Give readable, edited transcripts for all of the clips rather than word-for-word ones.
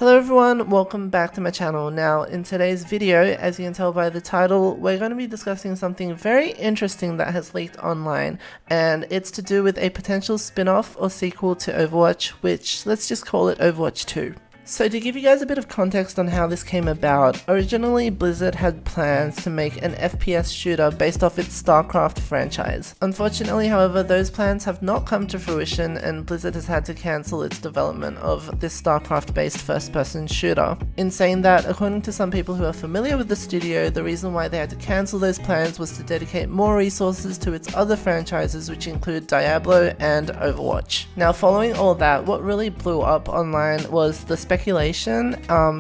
Hello everyone, welcome back to my channel. Now in today's video, as you can tell by the title, we're going to be discussing something very interesting that has leaked online, and it's to do with a potential spin-off or sequel to Overwatch, which let's just call it Overwatch 2. So to give you guys a bit of context on how this came about, originally Blizzard had plans to make an FPS shooter based off its StarCraft franchise. Unfortunately, however, those plans have not come to fruition and Blizzard has had to cancel its development of this StarCraft based first-person shooter. In saying that, according to some people who are familiar with the studio, the reason why they had to cancel those plans was to dedicate more resources to its other franchises, which include Diablo and Overwatch. Now following all that, what really blew up online was the speculation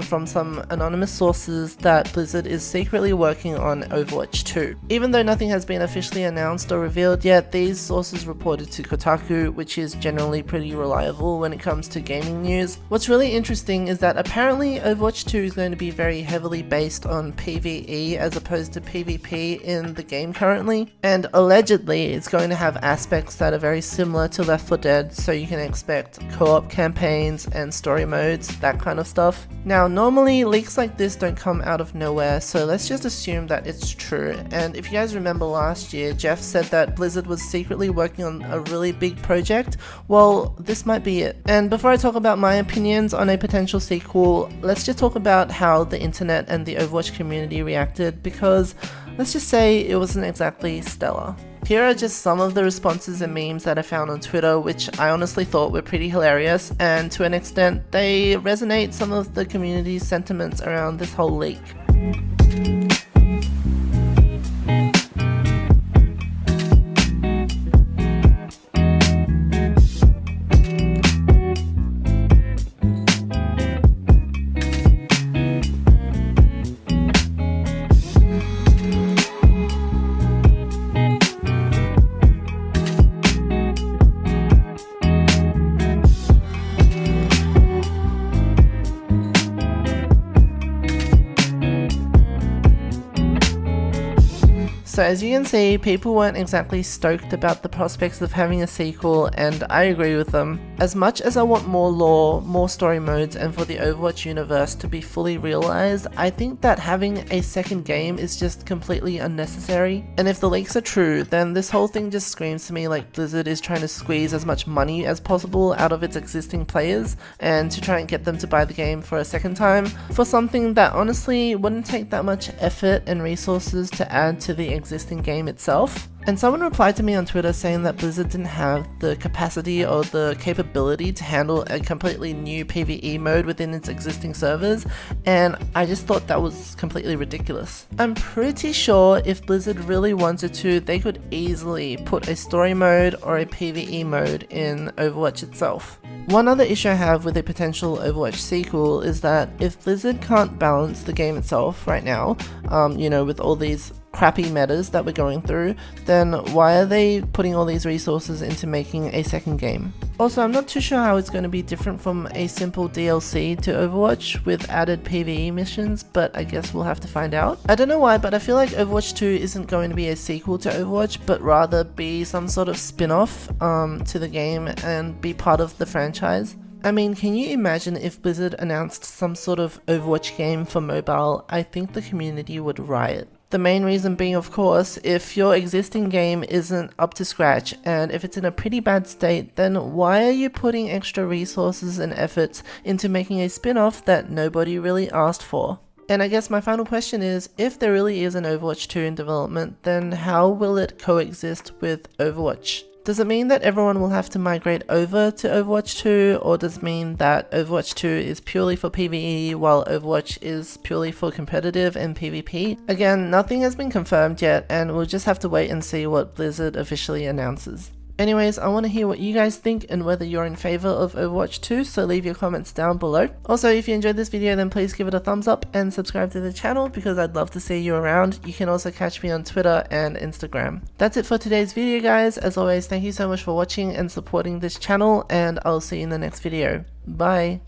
from some anonymous sources that Blizzard is secretly working on Overwatch 2. Even though nothing has been officially announced or revealed yet, these sources reported to Kotaku, which is generally pretty reliable when it comes to gaming news. What's really interesting is that apparently Overwatch 2 is going to be very heavily based on PvE as opposed to PvP in the game currently, and allegedly it's going to have aspects that are very similar to Left 4 Dead, so you can expect co-op campaigns and story modes, that kind of stuff. Now normally leaks like this don't come out of nowhere, so let's just assume that it's true. And if you guys remember last year, Jeff said that Blizzard was secretly working on a really big project. Well, this might be it. And before I talk about my opinions on a potential sequel, let's just talk about how the internet and the Overwatch community reacted, because let's just say it wasn't exactly stellar. Here are just some of the responses and memes that I found on Twitter, which I honestly thought were pretty hilarious, and to an extent they resonate some of the community's sentiments around this whole leak. So as you can see, people weren't exactly stoked about the prospects of having a sequel, and I agree with them. As much as I want more lore, more story modes, and for the Overwatch universe to be fully realized, I think that having a second game is just completely unnecessary. And if the leaks are true, then this whole thing just screams to me like Blizzard is trying to squeeze as much money as possible out of its existing players, and to try and get them to buy the game for a second time, for something that honestly wouldn't take that much effort and resources to add to the existing game itself. And someone replied to me on Twitter saying that Blizzard didn't have the capacity or the capability to handle a completely new PvE mode within its existing servers, and I just thought that was completely ridiculous. I'm pretty sure if Blizzard really wanted to, they could easily put a story mode or a PvE mode in Overwatch itself. One other issue I have with a potential Overwatch sequel is that if Blizzard can't balance the game itself right now, with all these crappy metas that we're going through, then why are they putting all these resources into making a second game? Also, I'm not too sure how it's going to be different from a simple DLC to Overwatch with added PvE missions, but I guess we'll have to find out. I don't know why, but I feel like Overwatch 2 isn't going to be a sequel to Overwatch, but rather be some sort of spin-off to the game and be part of the franchise. I mean, can you imagine if Blizzard announced some sort of Overwatch game for mobile? I think the community would riot. The main reason being, of course, if your existing game isn't up to scratch, and if it's in a pretty bad state, then why are you putting extra resources and efforts into making a spin-off that nobody really asked for? And I guess my final question is, if there really is an Overwatch 2 in development, then how will it coexist with Overwatch? Does it mean that everyone will have to migrate over to Overwatch 2, or does it mean that Overwatch 2 is purely for PvE while Overwatch is purely for competitive and PvP? Again, nothing has been confirmed yet, and we'll just have to wait and see what Blizzard officially announces. Anyways, I want to hear what you guys think and whether you're in favor of Overwatch 2, so leave your comments down below. Also, if you enjoyed this video, then please give it a thumbs up and subscribe to the channel because I'd love to see you around. You can also catch me on Twitter and Instagram. That's it for today's video, guys. As always, thank you so much for watching and supporting this channel, and I'll see you in the next video. Bye!